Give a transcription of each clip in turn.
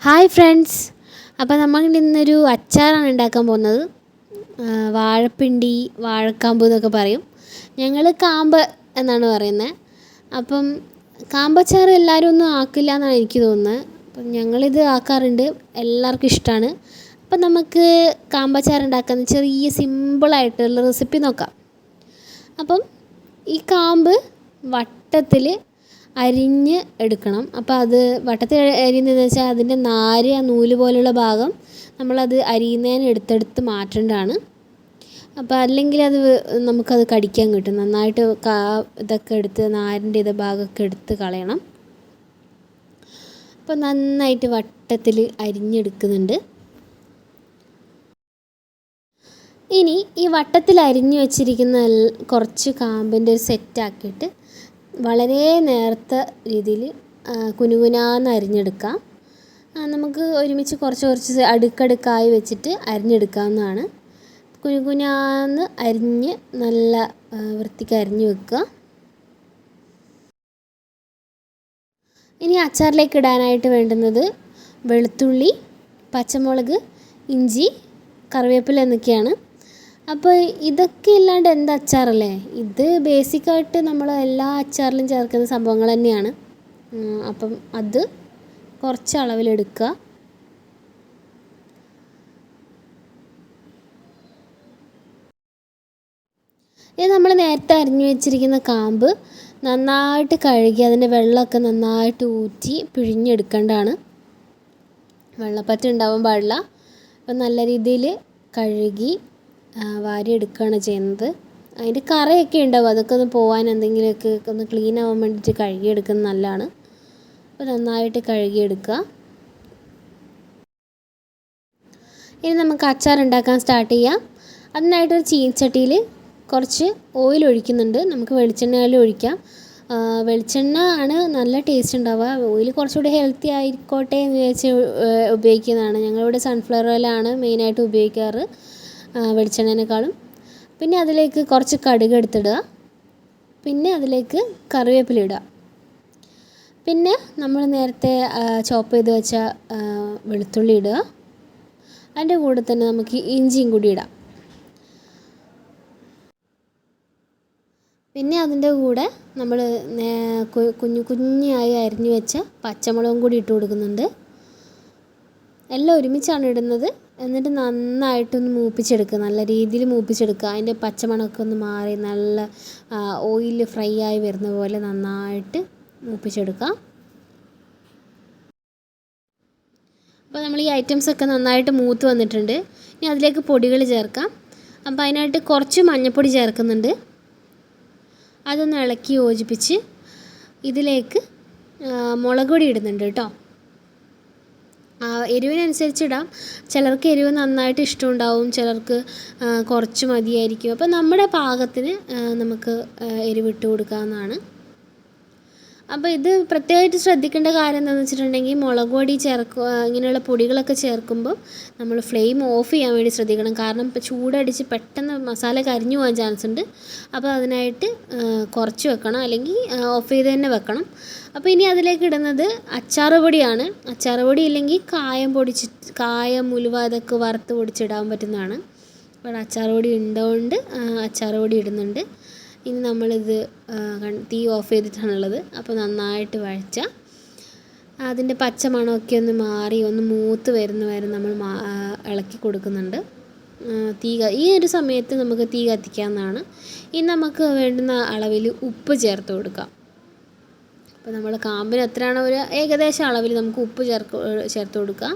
Hi friends, അപ്പോൾ നമ്മൾ ഇന്നൊരു അച്ചാറാണ് ഉണ്ടാക്കാൻ പോകുന്നത്. വാഴപ്പിണ്ടി, വാഴക്കാമ്പ് എന്നൊക്കെ പറയും. ഞങ്ങൾ കാമ്പ് എന്നാണ് പറയുന്നത്. അപ്പം കാമ്പച്ചാർ എല്ലാവരും ഒന്നും ആക്കില്ല എന്നാണ് എനിക്ക് തോന്നുന്നത്. അപ്പം ഞങ്ങളിത് ആക്കാറുണ്ട്, എല്ലാവർക്കും ഇഷ്ടമാണ്. അപ്പം നമുക്ക് കാമ്പച്ചാർ ഉണ്ടാക്കുന്ന ചെറിയ സിമ്പിളായിട്ടുള്ള റെസിപ്പി നോക്കാം. അപ്പം ഈ കാമ്പ് വട്ടത്തിൽ അരിഞ്ഞ് എടുക്കണം. അപ്പോൾ അത് വട്ടത്തിൽ അരിയുന്നതെന്ന് വെച്ചാൽ അതിൻ്റെ നാര്, ആ നൂല് പോലുള്ള ഭാഗം നമ്മളത് അരിയുന്നതിന് എടുത്തെടുത്ത് മാറ്റേണ്ടതാണ്. അപ്പോൾ അല്ലെങ്കിൽ അത് നമുക്കത് കടിക്കാൻ കിട്ടും. നന്നായിട്ട് ഇതൊക്കെ എടുത്ത് നാരിൻ്റെ ഇത് ഭാഗമൊക്കെ എടുത്ത് കളയണം. അപ്പോൾ നന്നായിട്ട് വട്ടത്തിൽ അരിഞ്ഞെടുക്കുന്നുണ്ട്. ഇനി ഈ വട്ടത്തിൽ അരിഞ്ഞു വെച്ചിരിക്കുന്ന കുറച്ച് കാമ്പിൻ്റെ ഒരു സെറ്റാക്കിയിട്ട് വളരെ നേർത്ത രീതിയിൽ കുനുകുനാന്ന് അരിഞ്ഞെടുക്കാം. നമുക്ക് ഒരുമിച്ച് കുറച്ച് അടുക്കടുക്കായി വെച്ചിട്ട് അരിഞ്ഞെടുക്കാവുന്നതാണ്. കുനുകുനാന്ന് അരിഞ്ഞ് നല്ല വൃത്തിക്ക് അരിഞ്ഞ് വെക്കുക. ഇനി അച്ചാറിലേക്ക് ഇടാനായിട്ട് വേണ്ടുന്നത് വെളുത്തുള്ളി, പച്ചമുളക്, ഇഞ്ചി, കറിവേപ്പില എന്നൊക്കെയാണ്. അപ്പോൾ ഇതൊക്കെ ഇല്ലാണ്ട് എന്ത് അച്ചാറല്ലേ? ഇത് ബേസിക്കായിട്ട് നമ്മൾ എല്ലാ അച്ചാറിലും ചേർക്കുന്ന സംഭവങ്ങൾ തന്നെയാണ്. അപ്പം അത് കുറച്ച് അളവിലെടുക്കുക. ഇത് നമ്മൾ നേരത്തെ അരിഞ്ഞു വെച്ചിരിക്കുന്ന കാമ്പ് നന്നായിട്ട് കഴുകി അതിൻ്റെ വെള്ളമൊക്കെ നന്നായിട്ട് ഊറ്റി പിഴിഞ്ഞെടുക്കേണ്ടതാണ്. വെള്ളപ്പറ്റ് ഉണ്ടാവാൻ പാടില്ല. അപ്പം നല്ല രീതിയിൽ കഴുകി വാരിയെടുക്കുകയാണ് ചെയ്യുന്നത്. അതിൻ്റെ കറയൊക്കെ ഉണ്ടാവും, അതൊക്കെ ഒന്ന് പോകാൻ എന്തെങ്കിലുമൊക്കെ ഒന്ന് ക്ലീൻ ആവാൻ വേണ്ടിയിട്ട് കഴുകിയെടുക്കുന്നത് നല്ലതാണ്. അപ്പോൾ നന്നായിട്ട് കഴുകിയെടുക്കുക. ഇനി നമുക്ക് അച്ചാർ ഉണ്ടാക്കാൻ സ്റ്റാർട്ട് ചെയ്യാം. അതിനായിട്ടൊരു ചീനച്ചട്ടിയിൽ കുറച്ച് ഓയിൽ ഒഴിക്കുന്നുണ്ട്. നമുക്ക് വെളിച്ചെണ്ണയിൽ ഒഴിക്കാം. വെളിച്ചെണ്ണ ആണ് നല്ല ടേസ്റ്റ് ഉണ്ടാവുക. ഓയിൽ കുറച്ചുകൂടി ഹെൽത്തി ആയിക്കോട്ടെ എന്ന് വിചാരിച്ച് ഉപയോഗിക്കുന്നതാണ്. ഞങ്ങളിവിടെ സൺഫ്ലവർ ഓയിലാണ് മെയിനായിട്ട് ഉപയോഗിക്കാറ് വെളിച്ചെണ്ണേനേക്കാളും. പിന്നെ അതിലേക്ക് കുറച്ച് കടുക് എടുത്തിടുക. പിന്നെ അതിലേക്ക് കറിവേപ്പില ഇടുക. പിന്നെ നമ്മൾ നേരത്തെ ചോപ്പ് ചെയ്ത് വെച്ച വെളുത്തുള്ളി ഇടുക. അതിൻ്റെ കൂടെ തന്നെ നമുക്ക് ഇഞ്ചിയും കൂടി ഇടാം. പിന്നെ അതിൻ്റെ കൂടെ നമ്മൾ കുഞ്ഞായി അരിഞ്ഞു വെച്ച പച്ചമുളകും കൂടി ഇട്ട് കൊടുക്കുന്നുണ്ട്. എല്ലാം ഒരുമിച്ചാണ് ഇടുന്നത്. എന്നിട്ട് നന്നായിട്ടൊന്ന് മൂപ്പിച്ചെടുക്കുക, നല്ല രീതിയിൽ മൂപ്പിച്ചെടുക്കുക. അതിൻ്റെ പച്ചമണമൊക്കെ ഒന്ന് മാറി നല്ല ഓയിൽ ഫ്രൈ ആയി വരുന്ന പോലെ നന്നായിട്ട് മൂപ്പിച്ചെടുക്കുക. അപ്പോൾ നമ്മൾ ഈ ഐറ്റംസൊക്കെ നന്നായിട്ട് മൂത്ത് വന്നിട്ടുണ്ട്. ഇനി അതിലേക്ക് പൊടികൾ ചേർക്കാം. അപ്പോൾ അതിനായിട്ട് കുറച്ച് മഞ്ഞൾപ്പൊടി ചേർക്കുന്നുണ്ട്. അതൊന്ന് ഇളക്കി യോജിപ്പിച്ച് ഇതിലേക്ക് മുളക് പൊടി ഇടുന്നുണ്ട് കേട്ടോ. എരിവിനനുസരിച്ച് ഇടാം. ചിലർക്ക് എരിവ് നന്നായിട്ട് ഇഷ്ടമുണ്ടാവും, ചിലർക്ക് കുറച്ച് മതിയായിരിക്കും. അപ്പോൾ നമ്മുടെ പാകത്തിന് നമുക്ക് എരിവിട്ട് കൊടുക്കാവുന്നതാണ്. അപ്പോൾ ഇത് പ്രത്യേകമായിട്ട് ശ്രദ്ധിക്കേണ്ട കാര്യം എന്താണെന്ന് വെച്ചിട്ടുണ്ടെങ്കിൽ മുളക് പൊടി ഇങ്ങനെയുള്ള പൊടികളൊക്കെ ചേർക്കുമ്പോൾ നമ്മൾ ഫ്ലെയിം ഓഫ് ചെയ്യാൻ വേണ്ടി ശ്രദ്ധിക്കണം. കാരണം ഇപ്പോൾ ചൂടടിച്ച് പെട്ടെന്ന് മസാല കരിഞ്ഞു പോകാൻ ചാൻസ് ഉണ്ട്. അപ്പോൾ അതിനായിട്ട് കുറച്ച് വെക്കണം, അല്ലെങ്കിൽ ഓഫ് ചെയ്ത് തന്നെ വെക്കണം. അപ്പോൾ ഇനി അതിലേക്ക് ഇടുന്നത് അച്ചാർ പൊടിയാണ്. അച്ചാർ പൊടി ഇല്ലെങ്കിൽ കായം, ഉലുവ ഇതൊക്കെ വറുത്ത് പൊടിച്ചിടാൻ പറ്റുന്നതാണ്. അപ്പോൾ അച്ചാർ പൊടി ഉണ്ടതുകൊണ്ട് അച്ചാർ പൊടി ഇടുന്നുണ്ട്. ഇനി നമ്മളിത് തീ ഓഫ് ചെയ്തിട്ടാണുള്ളത്. അപ്പോൾ നന്നായിട്ട് വഴച്ചാൽ അതിൻ്റെ പച്ച മണമൊക്കെ ഒന്ന് മാറി ഒന്ന് മൂത്ത് വരുന്ന വരെ നമ്മൾ ഇളക്കി കൊടുക്കുന്നുണ്ട്. ഈ ഒരു സമയത്ത് നമുക്ക് തീ കത്തിക്കാവുന്നതാണ്. ഇനി നമുക്ക് വേണ്ടുന്ന അളവിൽ ഉപ്പ് ചേർത്ത് കൊടുക്കാം. അപ്പോൾ നമ്മൾ കാമ്പിന് എത്രയാണോ ഒരു ഏകദേശം അളവിൽ നമുക്ക് ഉപ്പ് ചേർത്ത് കൊടുക്കാം.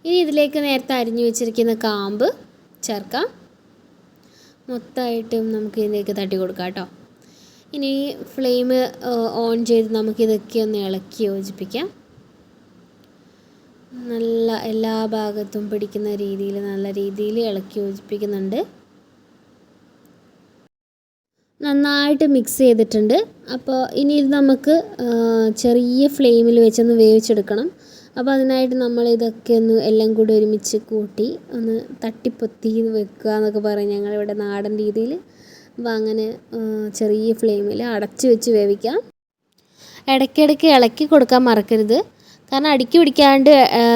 ഇനി ഇതിലേക്ക് നേരത്തെ അരിഞ്ഞു വെച്ചിരിക്കുന്ന കാമ്പ് ചേർക്കാം. മൊത്തമായിട്ടും നമുക്ക് ഇതിലേക്ക് തട്ടി കൊടുക്കാം കേട്ടോ. ഇനി ഫ്ലെയിം ഓൺ ചെയ്ത് നമുക്കിതൊക്കെ ഒന്ന് ഇളക്കി യോജിപ്പിക്കാം. നല്ല എല്ലാ ഭാഗത്തും പിടിക്കുന്ന രീതിയിൽ നല്ല രീതിയിൽ ഇളക്കി യോജിപ്പിക്കുന്നുണ്ട്. നന്നായിട്ട് മിക്സ് ചെയ്തിട്ടുണ്ട്. അപ്പോൾ ഇനി ഇത് നമുക്ക് ചെറിയ ഫ്ലെയിമിൽ വെച്ചൊന്ന് വേവിച്ചെടുക്കണം. അപ്പോൾ അതിനായിട്ട് നമ്മൾ ഇതൊക്കെ ഒന്ന് എല്ലാം കൂടി ഒരുമിച്ച് കൂട്ടി ഒന്ന് തട്ടിപ്പൊത്തി വെക്കുക എന്നൊക്കെ പറയും ഞങ്ങളിവിടെ നാടൻ രീതിയിൽ. അപ്പോൾ അങ്ങനെ ചെറിയ ഫ്ലെയിമിൽ അടച്ച് വെച്ച് വേവിക്കാം. ഇടയ്ക്കിടയ്ക്ക് ഇളക്കി കൊടുക്കാൻ മറക്കരുത്, കാരണം അടുക്കി പിടിക്കാണ്ട്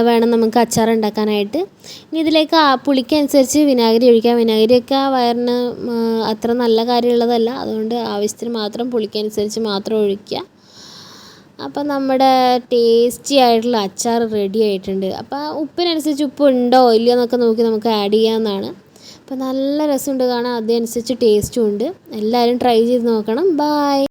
വേണം നമുക്ക് അച്ചാർ ഉണ്ടാക്കാനായിട്ട്. ഇനി ഇതിലേക്ക് പുളിക്കനുസരിച്ച് വിനാഗിരി ഒഴിക്കാം. വിനാഗിരിയൊക്കെ വയറിന് അത്ര നല്ല കാര്യമുള്ളതല്ല, അതുകൊണ്ട് ആവശ്യത്തിന് മാത്രം പുളിക്കനുസരിച്ച് മാത്രം ഒഴിക്കുക. അപ്പം നമ്മുടെ ടേസ്റ്റി ആയിട്ടുള്ള അച്ചാർ റെഡി ആയിട്ടുണ്ട്. അപ്പോൾ ഉപ്പിനനുസരിച്ച് ഉപ്പ് ഉണ്ടോ ഇല്ലയോ എന്നൊക്കെ നോക്കി നമുക്ക് ആഡ് ചെയ്യാവുന്നതാണ്. അപ്പോൾ നല്ല രസമുണ്ട് കാണാൻ, അതനുസരിച്ച് ടേസ്റ്റും ഉണ്ട്. എല്ലാവരും ട്രൈ ചെയ്ത് നോക്കണം. ബൈ.